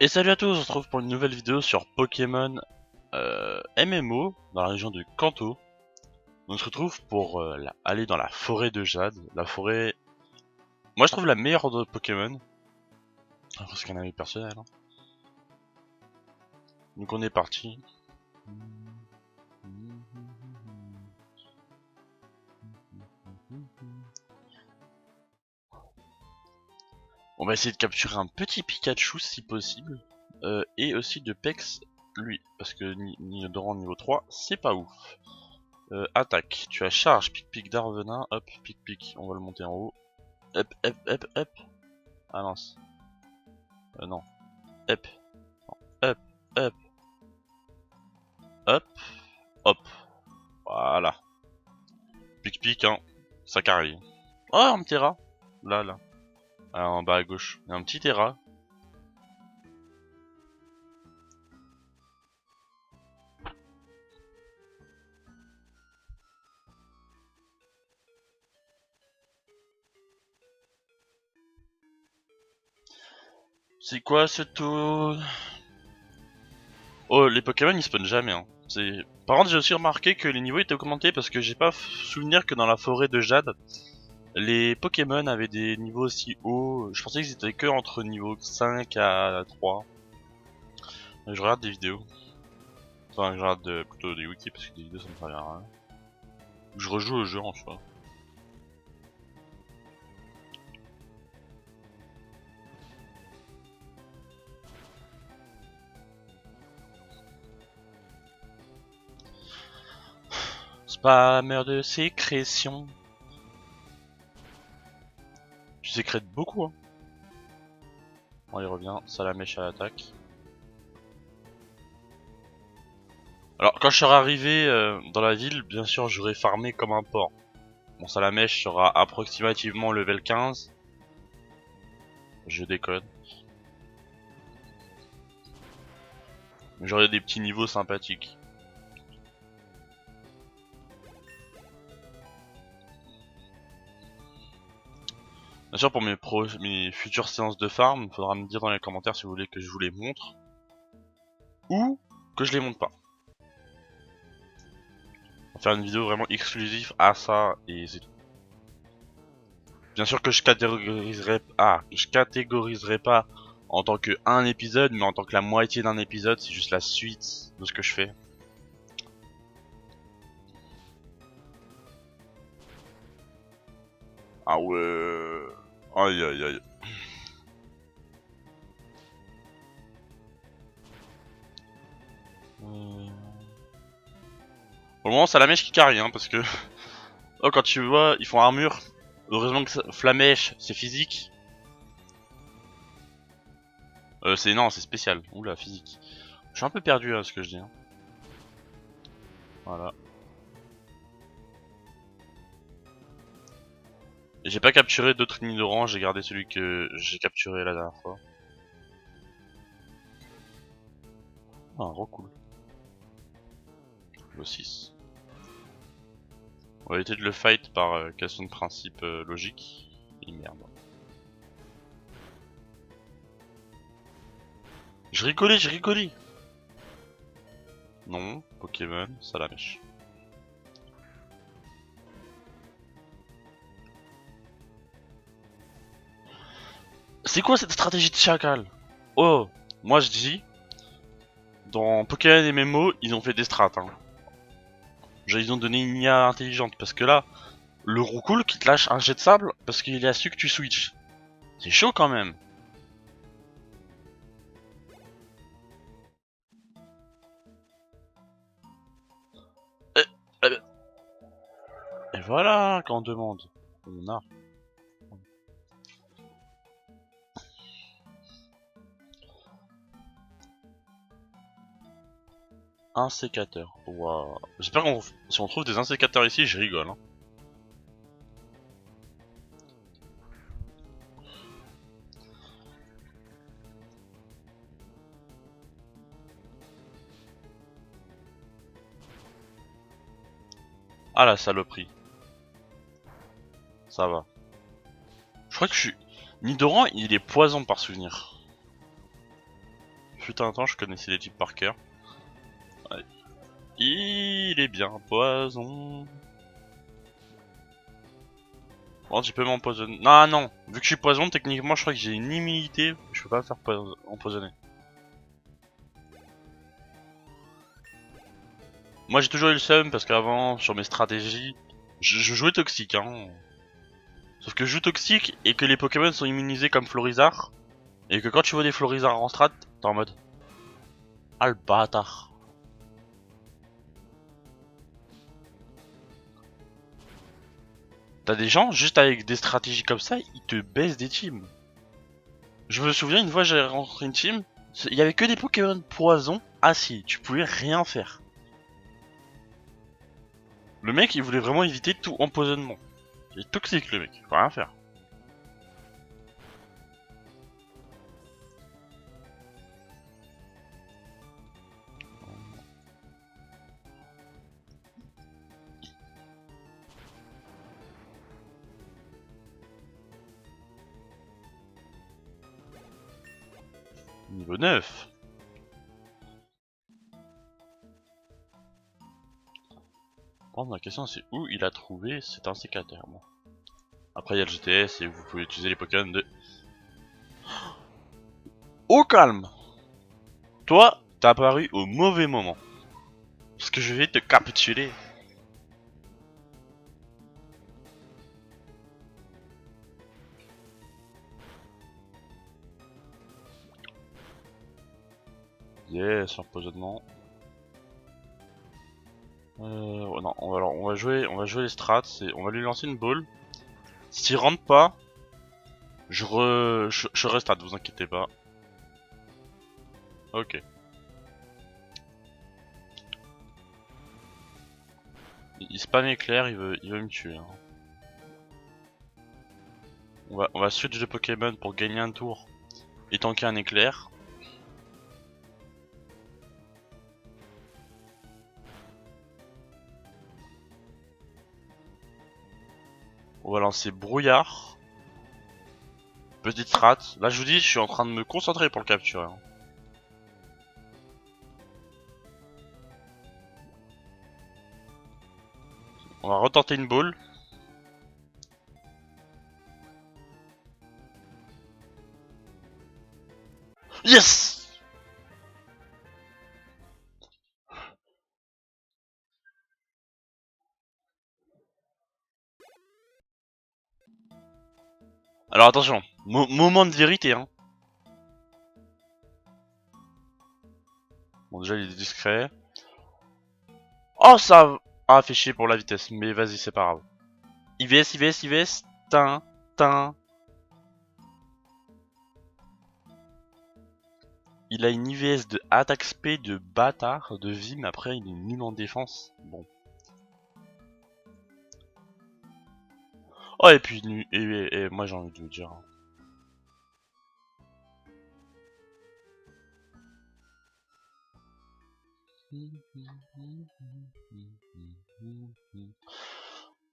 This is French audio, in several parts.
Et salut à tous, on se retrouve pour une nouvelle vidéo sur Pokémon MMO dans la région de Kanto. On se retrouve pour aller dans la forêt de Jade. La forêt, moi je trouve la meilleure de Pokémon. Parce qu'un avis personnel. Hein. Donc on est parti. On va essayer de capturer un petit Pikachu si possible. Et aussi de Pex lui. Parce que Nidoran niveau 3, c'est pas ouf. Attaque, tu as charge, pic d'Arvenin, hop, pic, on va le monter en haut. Hop. Ah mince. Non. Hop. Hop. Hop. Hop. Hop. Voilà. Pic, hein. Ça carry. Oh, un petit rat. Là. Alors, en bas à gauche. Il y a un petit Terra. C'est quoi ce tour? Oh, les Pokémon ils spawnent jamais. Hein. Par contre, j'ai aussi remarqué que les niveaux étaient augmentés parce que j'ai pas souvenir que dans la forêt de Jade, les Pokémon avaient des niveaux aussi hauts. Je pensais qu'ils étaient que entre niveau 5 à 3. Je regarde des vidéos. Enfin, je regarde plutôt des wikis parce que des vidéos ça me fait rien. Je rejoue au jeu en soi. Spammer de sécrétion. Tu sécrètes beaucoup, hein. Bon, il revient, Salamèche à l'attaque. Alors, quand je serai arrivé dans la ville, bien sûr, j'aurai farmé comme un porc. Mon Salamèche sera approximativement level 15. Je déconne. J'aurai des petits niveaux sympathiques. Bien sûr, pour mes futures séances de farm, il faudra me dire dans les commentaires si vous voulez que je vous les montre. Ou que je les montre pas. On va faire une vidéo vraiment exclusive à ça et c'est tout. Bien sûr que je catégoriserai pas en tant que un épisode, mais en tant que la moitié d'un épisode, c'est juste la suite de ce que je fais. Ah ouais. Aïe. Au moment, c'est la mèche qui carry, hein, parce que... Oh, quand tu vois, ils font armure. Heureusement que Flamèche, c'est physique. Non, c'est spécial. Oula, physique. Je suis un peu perdu à ce que je dis. Hein. Voilà. J'ai pas capturé d'autres Nidoran, j'ai gardé celui que j'ai capturé la dernière fois. Ah, recool. Le 6. On va éviter de le fight par question de principe logique. Et merde. Je rigolais. Non, Pokémon, Salamèche. C'est quoi cette stratégie de chacal? Oh, moi je dis, dans Pokémon et MMO, ils ont fait des strats. Hein. Genre, ils ont donné une IA intelligente parce que là, le Roucoule qui te lâche un jet de sable parce qu'il a su que tu switches. C'est chaud quand même. Et voilà, quand on demande, on a. Un sécateur. Waouh. J'espère qu'on si on trouve des insécateurs ici, je rigole. Hein. Ah la saloperie. Ça va. Je crois que je suis... Nidoran, il est poison par souvenir. fut un temps, je connaissais les types par cœur. Ouais. Il est bien poison. Bon, tu peux m'empoisonner. Non, non, vu que je suis poison, techniquement, je crois que j'ai une immunité. Je peux pas me faire empoisonner. Moi, j'ai toujours eu le seum parce qu'avant, sur mes stratégies, je jouais toxique, hein. Sauf que je joue toxique et que les Pokémon sont immunisés comme Florizard. Et que quand tu vois des Florizard en strat, t'es en mode... Ah le bâtard. T'as des gens, juste avec des stratégies comme ça, ils te baissent des teams. Je me souviens, une fois j'ai rencontré une team, il y avait que des Pokémon poison assis, tu pouvais rien faire. Le mec, il voulait vraiment éviter tout empoisonnement. Il est toxique le mec, faut rien faire. Niveau 9. Bon, la question c'est où il a trouvé cet insécateur. Bon. Après il y a le GTS et vous pouvez utiliser les Pokémon de... Au calme. Toi, t'as apparu au mauvais moment. Parce que je vais te capturer. Yes, empoisonnement. Non, on va jouer les strats, on va lui lancer une balle. S'il rentre pas, je restart, vous inquiétez pas. Ok. Il spam éclair, il veut me tuer. Hein. On va switch de Pokémon pour gagner un tour et tanker un éclair. On va lancer brouillard. Petite strat. Là je vous dis, je suis en train de me concentrer pour le capturer. Hein. On va retenter une balle. Yes! Alors attention, moment de vérité hein. Bon déjà il est discret. Oh ça... Ah fait chier pour la vitesse, mais vas-y c'est pas grave. IVS, IVS, IVS, tin, tin. Il a une IVS de attaque speed de bâtard de vie, mais après il est nul en défense. Bon. Oh et puis et moi j'ai envie de vous dire.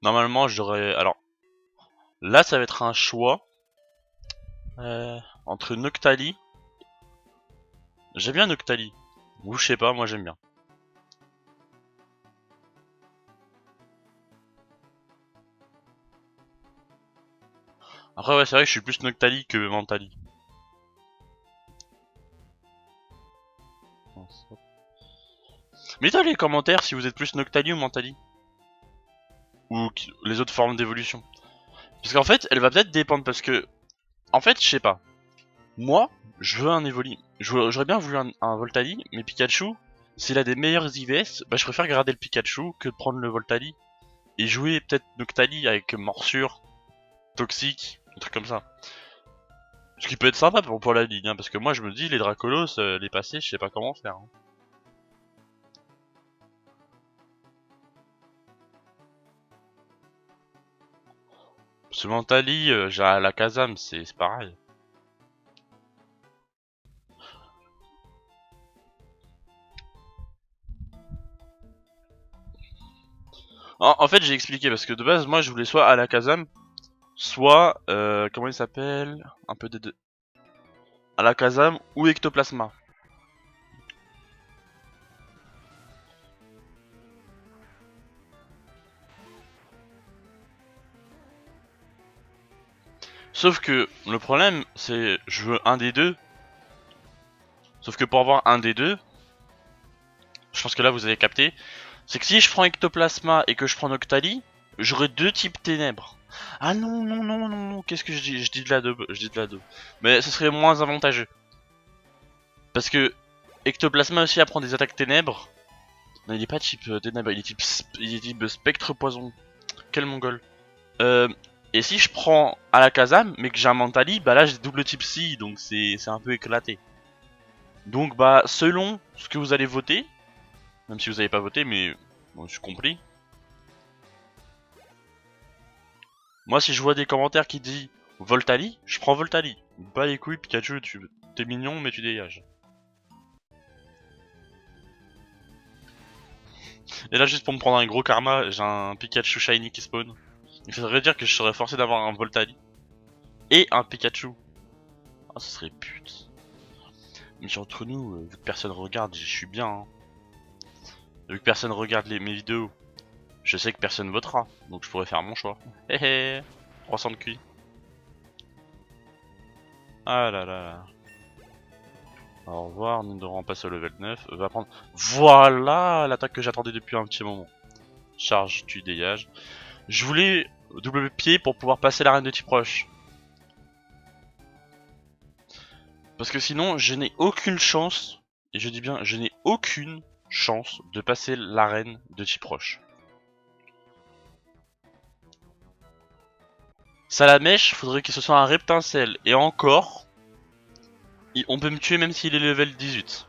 Normalement j'aurais... Alors là ça va être un choix entre Noctali. J'aime bien Noctali. Ou je sais pas, moi j'aime bien. Après ouais c'est vrai que je suis plus Noctali que Mentali. Mettez dans les commentaires si vous êtes plus Noctali ou Mentali. Ou les autres formes d'évolution. Parce qu'en fait elle va peut-être dépendre parce que... En fait je sais pas. Moi je veux un Evoli. J'aurais bien voulu un Voltali, mais Pikachu, s'il a des meilleurs IVS, bah je préfère garder le Pikachu que de prendre le Voltali. Et jouer peut-être Noctali avec morsure, toxique, un truc comme ça. Ce qui peut être sympa pour la ligne, hein, parce que moi je me dis les Dracolos, les passés, je sais pas comment faire. Hein. Ce Mentali, j'ai la Kazam, c'est pareil. En fait j'ai expliqué parce que de base moi je voulais soit Alakazam, soit comment il s'appelle, un peu des deux. Alakazam ou Ectoplasma. Sauf que le problème, c'est je veux un des deux. Sauf que pour avoir un des deux, je pense que là vous avez capté, c'est que si je prends Ectoplasma et que je prends Noctali, j'aurai deux types ténèbres. Ah non, non, non, non, non, qu'est-ce que je dis? Je dis de la 2, je dis de la 2. Mais ce serait moins avantageux. Parce que Ectoplasma aussi apprend des attaques ténèbres. Non, il est pas type ténèbres, il est type spectre poison. Quel mongol. Euh, et si je prends Alakazam, mais que j'ai un Mentali, bah là j'ai double type Psy, donc c'est un peu éclaté. Donc bah selon ce que vous allez voter, même si vous n'avez pas voté, mais bon, je suis compris. Moi si je vois des commentaires qui disent Voltali, je prends Voltali. Bah les couilles Pikachu, t'es mignon mais tu dégages. Et là juste pour me prendre un gros karma, j'ai un Pikachu Shiny qui spawn. Il faudrait dire que je serais forcé d'avoir un Voltali. Et un Pikachu. Ah ça serait pute. Mais entre nous, vu que personne regarde, je suis bien. Hein. Vu que personne regarde mes vidéos, je sais que personne votera. Donc je pourrais faire mon choix. Hé hé 300 de QI. Ah là là. Au revoir, Nidoran passe au level 9. Va prendre. Voilà l'attaque que j'attendais depuis un petit moment. Charge, tu dégages. Je voulais double pied pour pouvoir passer l'arène de type roche. Parce que sinon, je n'ai aucune chance, et je dis bien, je n'ai aucune chance de passer l'arène de type roche. Salamèche, faudrait que ce soit un Reptincelle. Et encore, on peut me tuer même s'il est level 18.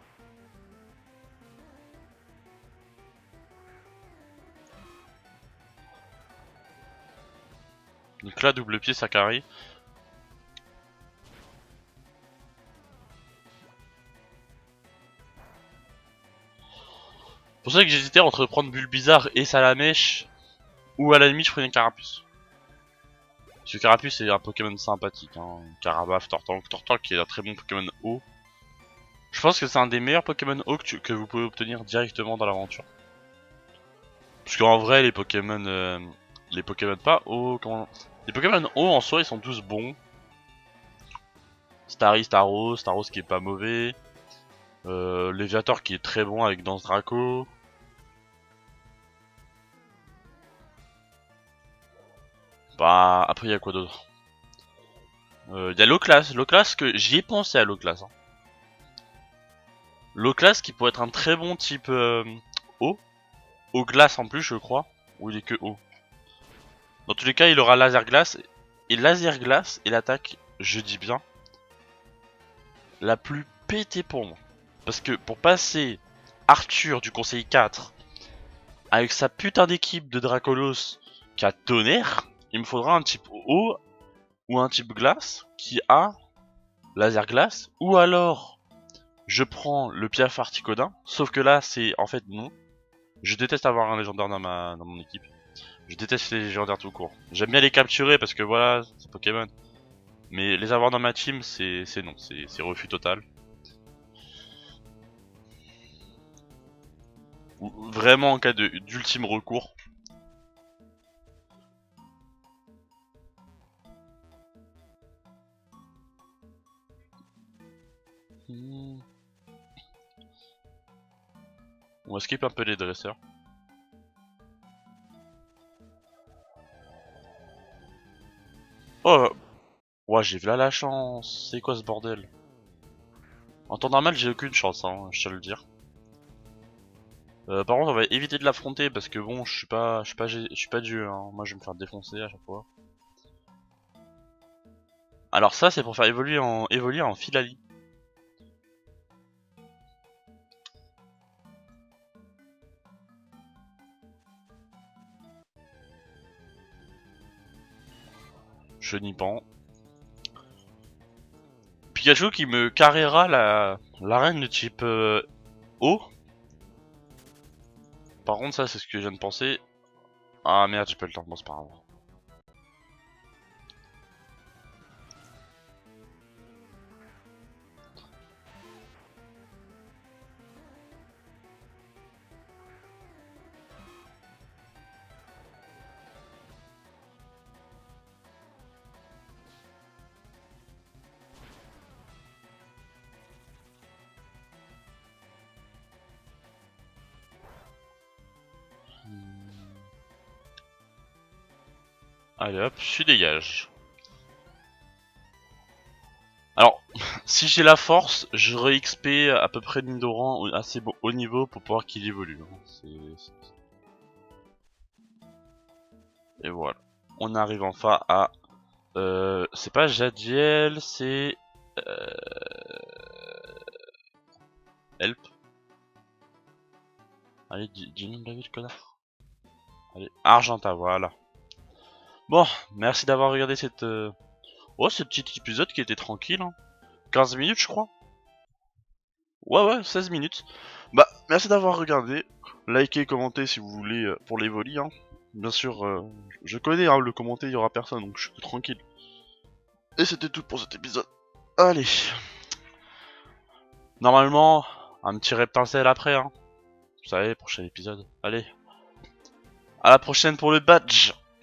Donc là, double pied, ça carry. C'est pour ça que j'hésitais entre prendre Bulbizarre et Salamèche, ou à la limite je prenais Carapuce. Parce que Carapuce est un Pokémon sympathique, hein. Carabath, Tortank, Tortank qui est un très bon Pokémon haut. Je pense que c'est un des meilleurs Pokémon haut que vous pouvez obtenir directement dans l'aventure. Parce qu'en vrai, les Pokémon pas hauts, les Pokémon hauts en soi, ils sont tous bons. Staros qui est pas mauvais. Léviator qui est très bon avec Danse Draco. Bah, après, il y a quoi d'autre? Il y a Loclas. Loclas, que j'y ai pensé à Loclas. Hein. Loclas qui pourrait être un très bon type eau. Eau glace en plus, je crois. Ou il est que eau. Dans tous les cas, il aura laser glace. Et laser glace est l'attaque, je dis bien, la plus pétée pour moi. Parce que pour passer Arthur du conseil 4 avec sa putain d'équipe de Dracolos qui a tonnerre, il me faudra un type eau ou un type glace qui a laser glace. Ou alors, je prends le Piaf Articodin. Sauf que là, c'est en fait non. Je déteste avoir un légendaire dans mon équipe. Je déteste les légendaires tout court. J'aime bien les capturer parce que voilà, c'est Pokémon. Mais les avoir dans ma team, c'est non, c'est refus total. Ou vraiment en cas d'ultime recours. On va skip un peu les dresseurs. Oh, ouais, j'ai là la chance. C'est quoi ce bordel? En temps normal, j'ai aucune chance, hein, je tiens à le dire. Par contre, on va éviter de l'affronter parce que bon, je suis pas Dieu. Hein. Moi, je vais me faire défoncer à chaque fois. Alors ça, c'est pour faire évoluer en Filali. Je n'y pense. Pikachu qui me carrera l'arène de type eau. Par contre, ça, c'est ce que je viens de penser. Ah merde, j'ai pas le temps. Bon, c'est pas grave. Allez hop, je dégage. Alors, si j'ai la force, j'aurai XP à peu près Nidoran assez haut niveau pour pouvoir qu'il évolue. Et voilà. On arrive enfin à... c'est pas Jadiel, c'est... Help. Allez, dis le nom de la ville, connard. Allez, Argenta, voilà. Bon, merci d'avoir regardé cette... Oh, ce petit épisode qui était tranquille, hein. 15 minutes, je crois. Ouais, 16 minutes. Bah, merci d'avoir regardé. Likez, commentez si vous voulez pour les volis, hein. Bien sûr, je connais, hein, le commenter, il y aura personne, donc je suis tranquille. Et c'était tout pour cet épisode. Allez. Normalement, un petit reptincelle après, hein. Vous savez, prochain épisode. Allez. À la prochaine pour le badge.